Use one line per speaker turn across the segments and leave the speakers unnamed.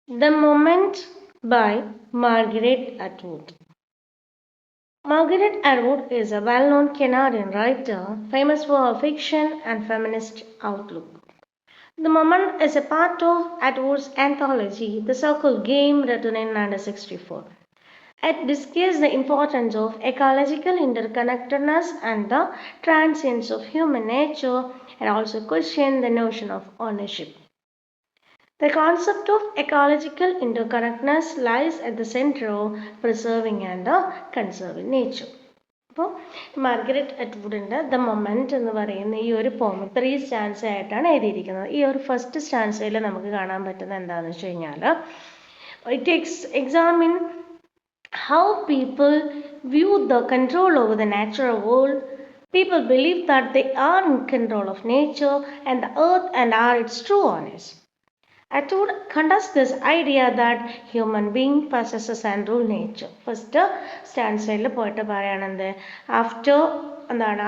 The Moment by Margaret Atwood. Margaret Atwood is a well known Canadian writer famous for her fiction and feminist outlook. The Moment is a part of Atwood's anthology, The Circle Game, written in 1964. It discusses the importance of ecological interconnectedness and the transience of human nature and also question the notion of ownership. The concept of ecological interconnectedness lies at the center of preserving and conserving nature. അപ്പോൾ Margaret അറ്റ്വുഡിൻ്റെ the moment എന്ന് പറയുന്ന ഈ ഒരു പോം 3 stanza ആയിട്ടാണ് എഴുതിയിരിക്കുന്നത്. ഈ ഒരു ഫസ്റ്റ് സ്റ്റാൻസയിൽ നമുക്ക് കാണാൻ പറ്റുന്നത് എന്താണെന്ന് വെച്ച് കഴിഞ്ഞാൽ it examine how people view the control over the natural world. People believe that they are in control of nature and the earth and are its true owners. Atwood contests this idea that human being possesses and rule nature. First stanza പോയിട്ട് പറയാണെന്ത്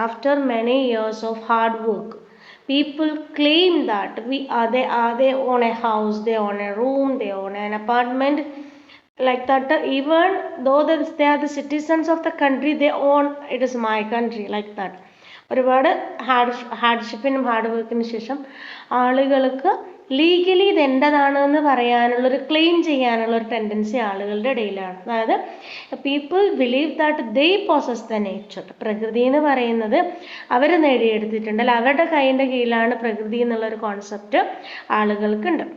after many years of hard work, people claim that they own a house, they own a room, they own an apartment, like that. Even though they are the citizens of the country, they own it is my country, like that. ഒരുപാട് ഹാർഡ്ഷിപ്പിനും hard വർക്കിന് ശേഷം ആളുകൾക്ക് legally ഇത് എൻ്റെതാണെന്ന് പറയാനുള്ളൊരു claim ചെയ്യാനുള്ളൊരു tendency ആളുകളുടെ ഇടയിലാണ്. അതായത് people believe that they poses the nature. പ്രകൃതി എന്ന് പറയുന്നത് അവർ നേടിയെടുത്തിട്ടുണ്ട്, അല്ല അവരുടെ കൈൻ്റെ കീഴിലാണ് പ്രകൃതി എന്നുള്ളൊരു കോൺസെപ്റ്റ് ആളുകൾക്കുണ്ട്.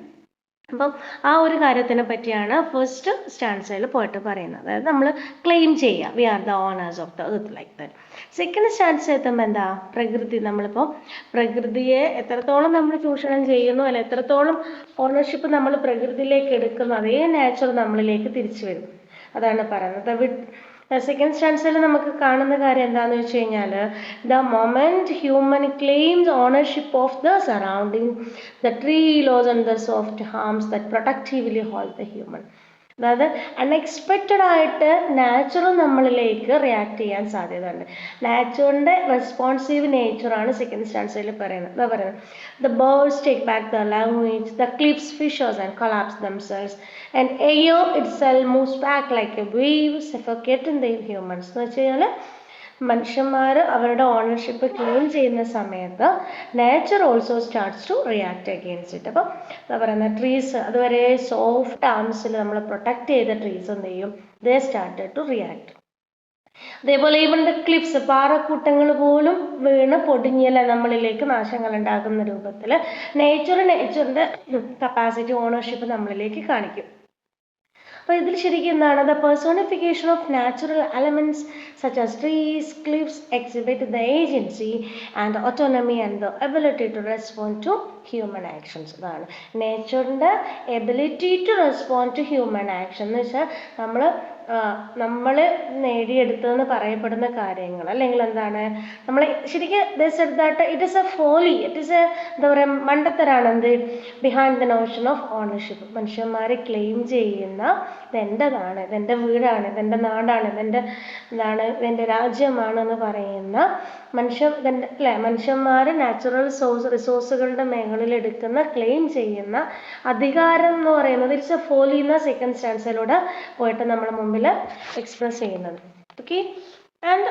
അപ്പം ആ ഒരു കാര്യത്തിനെ പറ്റിയാണ് ഫസ്റ്റ് സ്റ്റാൻസയിൽ പോയിട്ട് പറയുന്നത്. അതായത് നമ്മൾ ക്ലെയിം ചെയ്യുക, we are the owners of the earth, like that. Second stanza എത്തുമ്പോൾ എന്താ, പ്രകൃതി, നമ്മളിപ്പോൾ പ്രകൃതിയെ എത്രത്തോളം നമ്മൾ ചൂഷണം ചെയ്യുന്നു, അല്ല എത്രത്തോളം ഓണർഷിപ്പ് നമ്മൾ പ്രകൃതിയിലേക്ക് എടുക്കുന്നു, അതേ നാച്ചുറൽ നമ്മളിലേക്ക് തിരിച്ചു വരും. അതാണ് പറയുന്നത്. സെക്കൻഡ് സ്റ്റാൻസിൽ നമുക്ക് കാണുന്ന കാര്യം എന്താണെന്ന് വെച്ച് കഴിഞ്ഞാൽ the moment human claims ownership of the surrounding, the tree lose and the soft arms that protectively hold the human. അതായത് അൺഎക്സ്പെക്റ്റഡ് ആയിട്ട് നാച്ചുറൽ നമ്മളിലേക്ക് റിയാക്ട് ചെയ്യാൻ സാധ്യതയുണ്ട്. നാച്ചുറിൻ്റെ റെസ്പോൺസീവ് നേച്ചറാണ് സെക്കൻഡ് സ്റ്റാൻസയിൽ പറയുന്നത്. എന്താ പറയുന്നത്, the birds take back the language, the cliffs fissures and collapse themselves and air itself moves back like a wave suffocating the humans. എന്ന് വെച്ച് കഴിഞ്ഞാൽ മനുഷ്യന്മാർ അവരുടെ ഓണർഷിപ്പ് ക്ലെയിം ചെയ്യുന്ന സമയത്ത് nature also starts to react against it. അപ്പം എന്താ പറയുന്നത്, ട്രീസ് അതുവരെ സോഫ്റ്റ് ആംസിൽ നമ്മൾ പ്രൊട്ടക്റ്റ് ചെയ്ത ട്രീസ് എന്ത് ചെയ്യും, ദേ സ്റ്റാർട്ടഡ് ടു റിയാക്ട്. അതേപോലെ ഈവൻ ദ ക്ലിഫ്സ്, പാറക്കൂട്ടങ്ങൾ പോലും വീണ് പൊടിഞ്ഞില്ല നമ്മളിലേക്ക് നാശങ്ങൾ ഉണ്ടാക്കുന്ന രൂപത്തിൽ നേച്ചറിൻ്റെ കപ്പാസിറ്റി ഓണർഷിപ്പ് നമ്മളിലേക്ക് കാണിക്കും. അപ്പോൾ ഇതിൽ ശരിക്കും എന്താണ്, the personification of natural elements such as trees, cliffs exhibit the agency and autonomy and the ability to respond to human actions. ഇതാണ് നേച്ചറിൻ്റെ ability to respond to human action. എന്ന് വെച്ചാൽ നമ്മൾ നേടിയെടുത്തതെന്ന് പറയപ്പെടുന്ന കാര്യങ്ങൾ, അല്ലെങ്കിൽ എന്താണ്, നമ്മൾ ശരിക്കും it is A Foley, it is A എന്താ പറയുക, മണ്ടത്തരാണ് എന്ത് behind the Notion of ownership. മനുഷ്യന്മാരെ ക്ലെയിം ചെയ്യുന്ന ഇതെൻ്റെതാണ്, ഇതെൻ്റെ വീടാണ്, ഇതെൻ്റെ നാടാണ്, ഇതെൻ്റെ രാജ്യമാണെന്ന് പറയുന്ന മനുഷ്യന്മാർ നാച്ചുറൽ റിസോഴ്സുകളുടെ മേഖലയിൽ എടുക്കുന്ന ക്ലെയിം ചെയ്യുന്ന അധികാരം എന്ന് പറയുന്നത് ഇറ്റ്സ് എ ഫോളി എന്ന സെക്കൻഡ് സ്റ്റാൻസിലൂടെ പോയിട്ട് നമ്മുടെ മുമ്പിൽ express ചെയ്യുന്നത്. Okay, and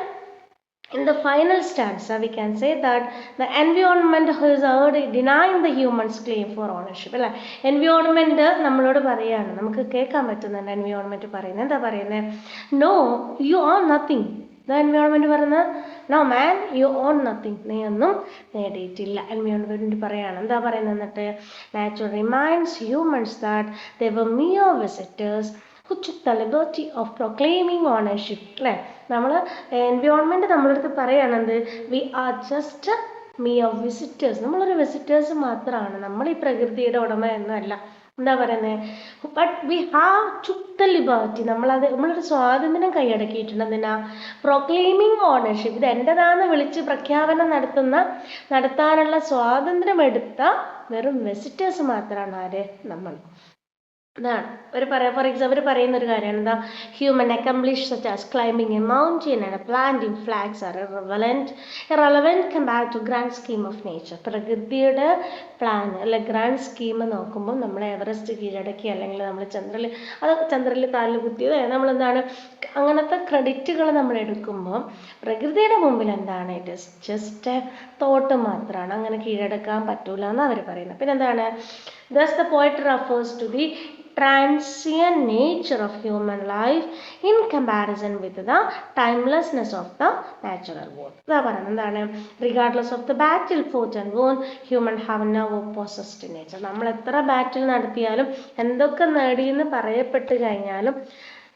in the final stanza we can say that the environment is already denying the human's claim for ownership. അല്ലേ, എൻവയോൺമെൻറ്റ് നമ്മളോട് പറയാണ്, നമുക്ക് കേൾക്കാൻ പറ്റുന്നുണ്ട് എൻവയോൺമെൻറ്റ് പറയുന്നത്. എന്താ പറയുന്നത്, no you own nothing. Environment പറയുന്നത് no man you own nothing, നീ ഒന്നും നേടിയിട്ടില്ല. എൻവയോൺമെൻറ്റ് പറയാണ്, എന്താ പറയുന്നത്, എന്നിട്ട് nature reminds humans that they were mere visitors who took the liberty of proclaiming ownership. അല്ലേ, നമ്മൾ എൻവയോൺമെൻറ്റ് നമ്മളടുത്ത് പറയുകയാണെന്ത്, we are just mere visitors, നമ്മളൊരു വിസിറ്റേഴ്സ് മാത്രമാണ്, നമ്മൾ ഈ പ്രകൃതിയുടെ ഉടമ എന്നല്ല. എന്താ പറയുന്നത്, but we have took the liberty, നമ്മളൊരു സ്വാതന്ത്ര്യം കൈയടക്കിയിട്ടുണ്ട്. എന്തിനാ, പ്രൊക്ലെയിമിങ് ഓണർഷിപ്പ്, ഇത് എൻ്റെതാണെന്ന് വിളിച്ച് പ്രഖ്യാപനം നടത്താനുള്ള സ്വാതന്ത്ര്യം എടുത്ത വെറും വിസിറ്റേഴ്സ് മാത്രമാണ് ആര്, നമ്മൾ. അതാണ് ഫോർ എക്സാമ്പിൾ പറയുന്ന ഒരു കാര്യമാണ് എന്താ, human accomplish such as climbing a mountain and planting flags are irrelevant compare to grand scheme of nature. പ്രകൃതിയുടെ പ്ലാൻ അല്ലെ ഗ്രാൻഡ് സ്കീം നോക്കുമ്പോൾ നമ്മൾ എവറസ്റ്റ് കീഴടക്കി, അല്ലെങ്കിൽ നമ്മൾ ചന്ദ്രനിൽ കാലിൽ കുത്തിയത് നമ്മളെന്താണ്, അങ്ങനത്തെ ക്രെഡിറ്റുകൾ നമ്മൾ എടുക്കുമ്പോൾ പ്രകൃതിയുടെ മുമ്പിൽ എന്താണ്, it is just A thought മാത്രമാണ്, അങ്ങനെ കീഴടക്കാൻ പറ്റൂല എന്ന് അവർ പറയുന്നത്. പിന്നെ എന്താണ്, thus the poet refers to the transient nature of human life in comparison with the timelessness of the natural world. ഇതാ പറയുന്നത് എന്താണ്, regardless of the battle fought and won, human have never possessed nature. നമ്മൾ എത്ര ബാറ്റിൽ നടത്തിയാലും എന്തൊക്കെ നേടിയെന്ന് പറയപ്പെട്ട് കഴിഞ്ഞാലും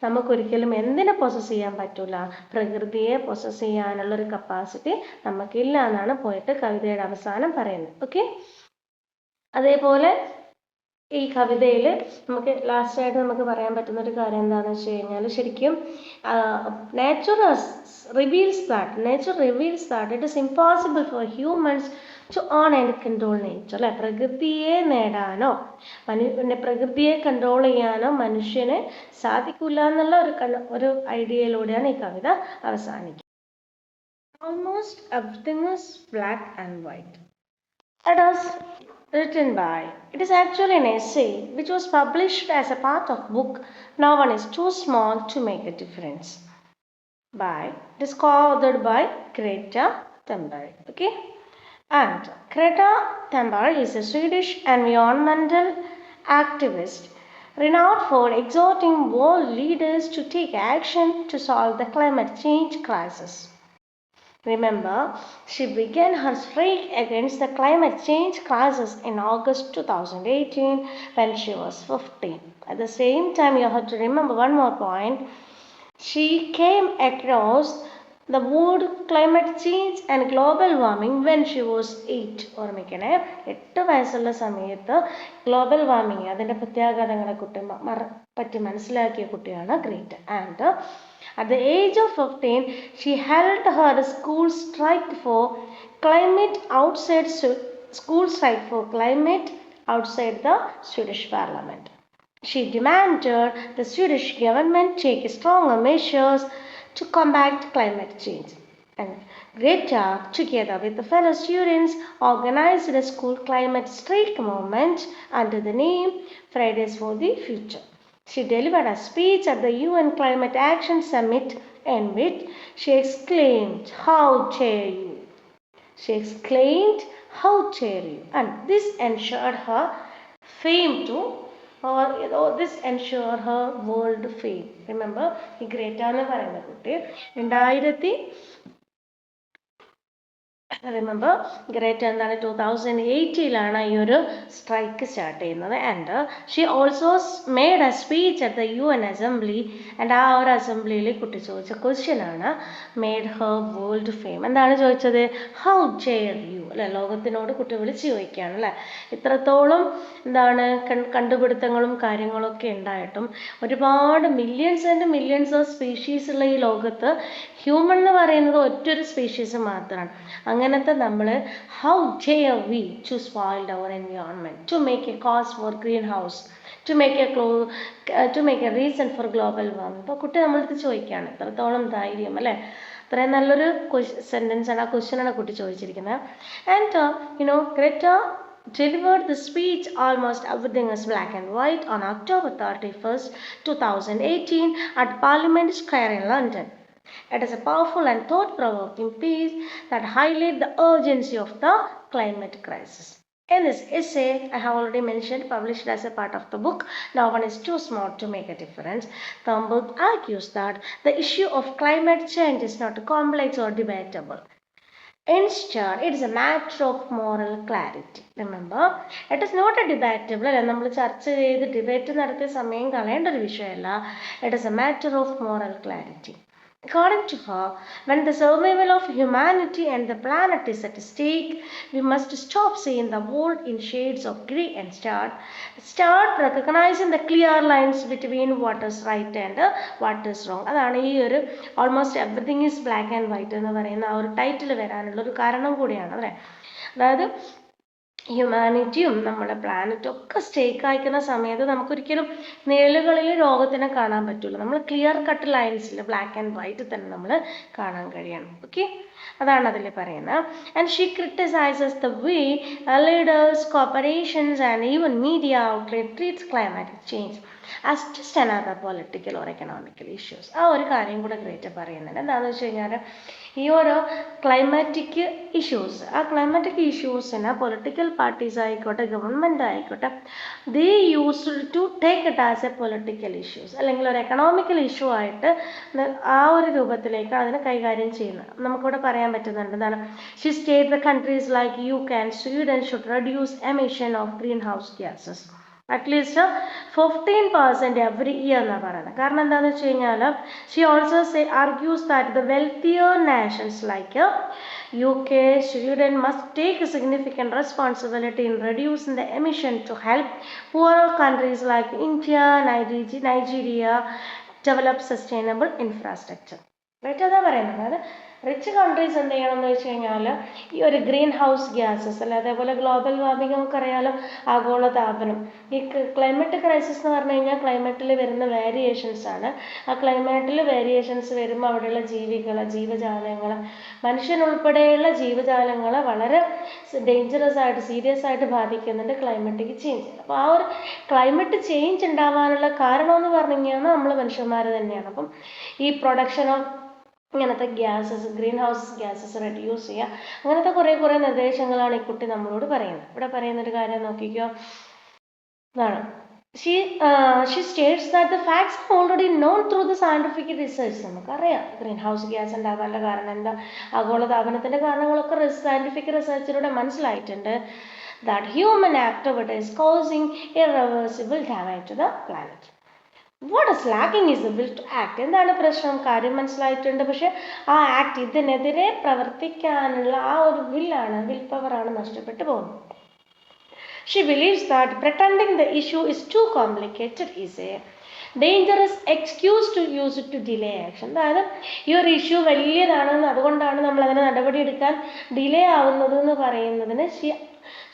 നമുക്കൊരിക്കലും എന്തിനെ പൊസസ് ചെയ്യാൻ പറ്റൂല, പ്രകൃതിയെ പൊസസ് ചെയ്യാനുള്ള ഒരു കപ്പാസിറ്റി നമുക്കില്ല എന്നാണ് പോയിട്ട് കവിതയുടെ അവസാനം പറയുന്നത്. ഓക്കെ, അതേപോലെ ഈ കവിതയിൽ നമുക്ക് ലാസ്റ്റായിട്ട് നമുക്ക് പറയാൻ പറ്റുന്ന ഒരു കാര്യം എന്താണെന്ന് വെച്ച് കഴിഞ്ഞാൽ, ശരിക്കും nature reveals that it is impossible for humans to own and control nature. അല്ലെ, പ്രകൃതിയെ നേടാനോ പ്രകൃതിയെ കൺട്രോൾ ചെയ്യാനോ മനുഷ്യന് സാധിക്കില്ല എന്നുള്ള ഒരു ഐഡിയയിലൂടെയാണ് ഈ കവിത അവസാനിക്കുന്നത്. Almost everything is black and white. It is written by, it is actually an essay which was published as a part of book No One Is Too Small to Make a Difference it is co-authored by Greta Thunberg. Okay, and Greta Thunberg is a Swedish environmental activist renowned for exhorting world leaders to take action to solve the climate change crisis. Remember, she began her streak against the climate change crisis in August 2018 when she was 15. At the same time, you have to remember one more point. She came across the word climate change and global warming when she was 8. ഓർമ്മിക്കണേ, 8 വയസ്സുള്ള സമയത്ത് global warming അതിൻ്റെ പ്രത്യാഘാതങ്ങളെ പറ്റി മനസ്സിലാക്കിയ കുട്ടിയാണ് Greta. And at the age of 15, she held her school strike for climate outside the Swedish parliament. She demanded the Swedish government take stronger measures to combat climate change. And Greta, together with the fellow students, organized a school climate streak movement under the name Fridays for the Future. She delivered a speech at the UN Climate Action Summit in which she exclaimed, "How dare you!" And this ensured her fame too, this ensured her world fame. Remember, ഈ Greta എന്ന് പറയുന്ന കുട്ടി 2018 ഈ ഒരു strike start ചെയ്യുന്നത്. And she also made A speech at the UN assembly. And ആ ഒരു അസംബ്ലിയിൽ കുട്ടി ചോദിച്ച ക്വസ്റ്റ്യൻ ആണ് മെയ്ഡ് ഹർ വേൾഡ് ഫെയിം. എന്താണ് ചോദിച്ചത്? How dare you. അല്ലെ, ലോകത്തിനോട് കുട്ടി വിളിച്ച് ചോദിക്കുകയാണ്. അല്ലേ, ഇത്രത്തോളം കണ്ടുപിടുത്തങ്ങളും കാര്യങ്ങളൊക്കെ ഉണ്ടായിട്ടും ഒരുപാട് millions and millions of species ഉള്ള ഈ ലോകത്ത് ഹ്യൂമൺ എന്ന് പറയുന്നത് ഒറ്റൊരു സ്പീഷീസ് മാത്രമാണ്. അങ്ങനത്തെ നമ്മൾ how dare we to spoiled our environment, to make a cause for green house, to make a reason for global warming. അപ്പോൾ കുട്ടി നമ്മളടുത്ത് ചോദിക്കുകയാണ്, എത്രത്തോളം ധൈര്യം, അല്ലേ, അത്രയും നല്ലൊരു സെൻറ്റൻസ് ആണ്, ആ ക്വസ്റ്റ്യൻ ആണ് കുട്ടി ചോദിച്ചിരിക്കുന്നത്. And Greta delivered the speech almost everything is black and white on October 31st, 2018 at Parliament Square in London. It is a powerful and thought-provoking piece that highlights the urgency of the climate crisis. In this essay, I have already mentioned, published as a part of the book No One Is Too Small to Make a Difference, Thunberg argues that the issue of climate change is not complex or debatable. Instead, it is a matter of moral clarity. Remember, it is not a debatable. നമ്മൾ ചർച്ച ചെയ്ത് debate നടത്തിയ സമയം കളയേണ്ട ഒരു വിഷയമല്ല. It is a matter of moral clarity. According to her, when the survival of humanity and the planet is at stake, we must stop seeing the world in shades of grey and start recognizing the clear lines between what is right and what is wrong. അതാണ് ഈ ഒരു almost everything is black and white എന്ന് പറയുന്ന ആ ഒരു title വരാനുള്ള ഒരു കാരണം കൂടിയാണ്. അല്ലേ, അതായത് ഹ്യൂമാനിറ്റിയും നമ്മുടെ പ്ലാനറ്റും ഒക്കെ സ്റ്റേക്ക് അയക്കുന്ന സമയത്ത് നമുക്കൊരിക്കലും നിഴലുകളിൽ രോഗത്തിനെ കാണാൻ പറ്റില്ല. നമ്മൾ ക്ലിയർ കട്ട് ലൈൻസിൽ ബ്ലാക്ക് ആൻഡ് വൈറ്റ് തന്നെ നമ്മൾ കാണാൻ കഴിയണം. ഓക്കെ, അതാണ് അതിൽ പറയുന്നത്. And she criticizes the way leaders, corporations and even media outlet treats climatic change as just another political or economical issues. ആ ഒരു കാര്യം കൂടെ ഗ്രേറ്റ് പറയുന്നുണ്ട്. എന്താണെന്ന് വെച്ച് കഴിഞ്ഞാൽ ഈ ഓരോ ക്ലൈമാറ്റിക് ഇഷ്യൂസ്, ആ ക്ലൈമാറ്റിക് ഇഷ്യൂസിന് പൊളിറ്റിക്കൽ പാർട്ടീസ് ആയിക്കോട്ടെ, ഗവൺമെൻറ് ആയിക്കോട്ടെ, they used to take it as a political issues, അല്ലെങ്കിൽ ഒരു എക്കണോമിക്കൽ ഇഷ്യൂ ആയിട്ട് ആ ഒരു രൂപത്തിലേക്കാണ് അതിനെ കൈകാര്യം ചെയ്യുന്നത്. നമുക്കിവിടെ പറയാൻ പറ്റുന്നുണ്ട് എന്താണ്, she state the countries like UK and Sweden should reduce emission of greenhouse gases at least 15% every year എന്നാണ് പറയുന്നത്. കാരണം എന്താണെന്ന് വെച്ച് കഴിഞ്ഞാൽ she also argues that the wealthier nations like UK, Sweden must take a significant responsibility in reducing the emission to help poorer countries like India, Nigeria develop sustainable infrastructure. Right, അതാ പറയുന്നത്. അതായത് rich countries എന്ത് ചെയ്യണം എന്ന് വെച്ച് കഴിഞ്ഞാൽ ഈ ഒരു ഗ്രീൻ ഹൗസ് ഗ്യാസസ് അല്ല, അതേപോലെ ഗ്ലോബൽ വാർമിംഗ് നമുക്ക് അറിയാലോ, ആഗോളതാപനം, ഈ ക്ലൈമറ്റ് ക്രൈസിസ് എന്ന് പറഞ്ഞു കഴിഞ്ഞാൽ ക്ലൈമറ്റിൽ വരുന്ന വേരിയേഷൻസ് ആണ്. ആ ക്ലൈമറ്റിൽ വേരിയേഷൻസ് വരുമ്പോൾ അവിടെയുള്ള ജീവികൾ, ജീവജാലങ്ങൾ, മനുഷ്യനുൾപ്പെടെയുള്ള ജീവജാലങ്ങൾ വളരെ ഡേഞ്ചറസ് ആയിട്ട്, സീരിയസ് ആയിട്ട് ബാധിക്കുന്നുണ്ട് ക്ലൈമറ്റിക് ചേഞ്ച്. അപ്പോൾ ആ ഒരു ക്ലൈമറ്റ് ചേഞ്ച് ഉണ്ടാവാനുള്ള കാരണം എന്ന് പറഞ്ഞു കഴിഞ്ഞാൽ നമ്മൾ മനുഷ്യന്മാർ തന്നെയാണ്. അപ്പം ഈ പ്രൊഡക്ഷൻ ഓഫ് ഇങ്ങനത്തെ gases, green house gases reduce ചെയ്യുക, അങ്ങനത്തെ കുറേ നിർദ്ദേശങ്ങളാണ് ഈ കുട്ടി നമ്മളോട് പറയുന്നത്. ഇവിടെ പറയുന്നൊരു കാര്യം നോക്കിക്കോ, ഇതാണ്. She states that the facts are already known through the scientific research. നമുക്കറിയാം ഗ്രീൻ ഹൗസ് ഗ്യാസ് ഉണ്ടാകാനുള്ള കാരണം എന്താ, ആഗോളതാപനത്തിൻ്റെ കാരണങ്ങളൊക്കെ സയൻറ്റിഫിക് റിസർച്ചിലൂടെ മനസ്സിലായിട്ടുണ്ട്. That human activity is causing irreversible damage to the planet. What is lacking is the will to act. എന്താണ് പ്രശ്നം, കാര്യം മനസ്സിലായിട്ടുണ്ട്, പക്ഷെ ആ ആക്ട്, ഇതിനെതിരെ പ്രവർത്തിക്കാനുള്ള ആ ഒരു വിൽ പവറാണ് നഷ്ടപ്പെട്ടു പോകുന്നത്. She believes that pretending the issue is too complicated is a dangerous excuse to use it to delay action. അതായത് ഈ ഒരു ഇഷ്യൂ വലിയതാണെന്ന്, അതുകൊണ്ടാണ് നമ്മൾ അതിന് നടപടി എടുക്കാൻ ഡിലേ ആവുന്നത് എന്ന് പറയുന്നതിന്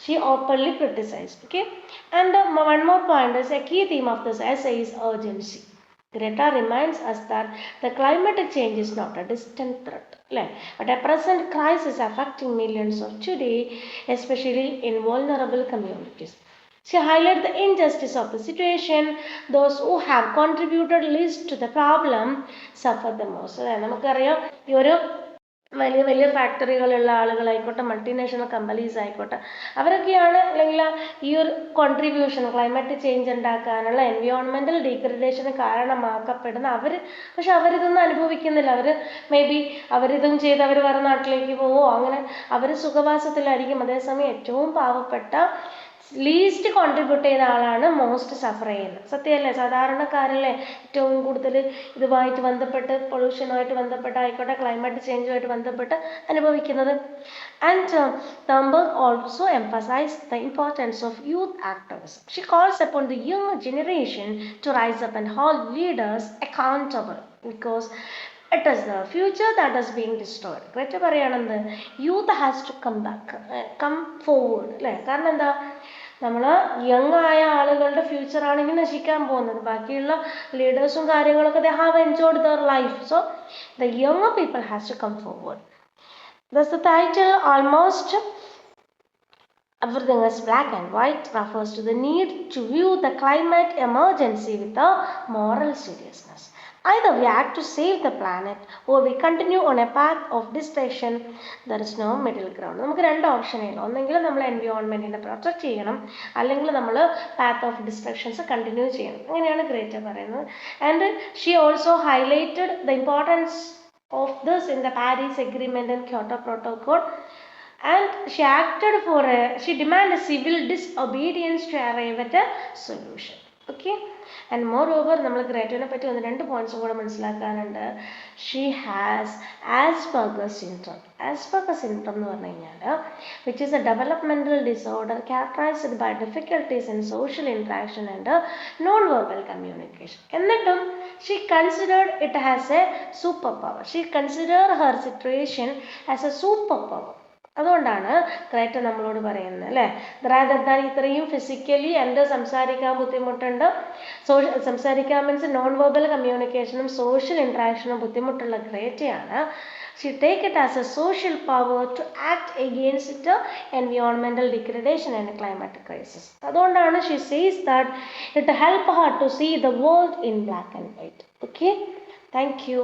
she openly criticized. Okay, and one more point is a key theme of this essay is urgency. Greta reminds us that the climate change is not a distant threat, but a present crisis affecting millions of today, especially in vulnerable communities. She highlighted the injustice of the situation. Those who have contributed least to the problem suffer the most. നമുക്കറിയാം ഈ ഒരു വലിയ ഫാക്ടറികളുള്ള ആളുകളായിക്കോട്ടെ, multinational companies ആയിക്കോട്ടെ, അവരൊക്കെയാണ് അല്ലെങ്കിൽ ഈ ഒരു contribution climate change ഉണ്ടാക്കാനുള്ള environmental ഡീഗ്രഡേഷന് കാരണമാക്കപ്പെടുന്ന പക്ഷെ അവരിതൊന്നും അനുഭവിക്കുന്നില്ല. അവർ മേ ബി അവരിതും ചെയ്ത് അവർ വേറെ നാട്ടിലേക്ക് പോവോ, അങ്ങനെ അവർ സുഖവാസത്തിലായിരിക്കും. അതേസമയം ഏറ്റവും പാവപ്പെട്ട ലീസ്റ്റ് കോൺട്രിബ്യൂട്ട് ചെയ്ത ആളാണ് മോസ്റ്റ് സഫർ ചെയ്യുന്നത്. സത്യമല്ലേ, സാധാരണക്കാരല്ലേ ഏറ്റവും കൂടുതൽ ഇതുമായിട്ട് ബന്ധപ്പെട്ട്, പൊള്യൂഷനുമായിട്ട് ബന്ധപ്പെട്ടായിക്കോട്ടെ, ക്ലൈമറ്റ് ചേഞ്ചുമായിട്ട് ബന്ധപ്പെട്ട് അനുഭവിക്കുന്നത്. And Thunberg also emphasize the importance of youth actors. She calls upon the young generation to rise up and hold leaders accountable because it is the future that is being destroyed. Greta പറയുകയാണെന്ത്, youth has to come forward അല്ലേ. കാരണം എന്താ, നമ്മൾ young ആയ ആളുകളുടെ ഫ്യൂച്ചറാണ് ഇനി നശിക്കാൻ പോകുന്നത്. ബാക്കിയുള്ള ലീഡേഴ്സും കാര്യങ്ങളൊക്കെ they have enjoyed their life. So the young people has to come forward. Thus the title almost everything is black and white refers to the need to view the climate emergency with a moral seriousness. Either we act to save the planet or we continue on a path of destruction. There is no middle ground. നമുക്ക് രണ്ട് ഓപ്ഷനേ ഉള്ളൂ. ഒന്നെങ്കിൽ നമ്മൾ എൻവയോൺമെൻറ്റിനെ protect ചെയ്യണം, അല്ലെങ്കിൽ നമ്മൾ path of destructions continue ചെയ്യണം. അങ്ങനെയാണ് ഗ്രേറ്റ പറയുന്നത്. And she also highlighted the importance of this in the Paris agreement and Kyoto protocol. And she demanded civil disobedience to arrive at a solution. Okay, and moreover നമ്മൾ ഗ്രേറ്റനെ പറ്റി ഒന്ന് രണ്ട് പോയിന്റ്സും കൂടെ മനസ്സിലാക്കാനുണ്ട്. She has Asperger syndrome. Asperger syndrome എന്ന് പറഞ്ഞു കഴിഞ്ഞാൽ which is a developmental disorder characterized by difficulties in social interaction and non verbal communication. എന്നിട്ടും she considered it has a superpower. She consider her situation as a superpower. അതുകൊണ്ടാണ് Greta നമ്മളോട് പറയുന്നത് അല്ലേ, rather than ഇത്രയും physically എൻ്റെ സംസാരിക്കാൻ ബുദ്ധിമുട്ടുണ്ട്, സംസാരിക്കാൻ മീൻസ് നോൺ വെർബൽ കമ്മ്യൂണിക്കേഷനും സോഷ്യൽ ഇൻട്രാക്ഷനും ബുദ്ധിമുട്ടുള്ള ഗ്രേറ്റയാണ്. She take it as a social power to act against the environmental degradation and climatic crisis. അതുകൊണ്ടാണ് she says that it help her to see the world in black and white. Okay, thank you.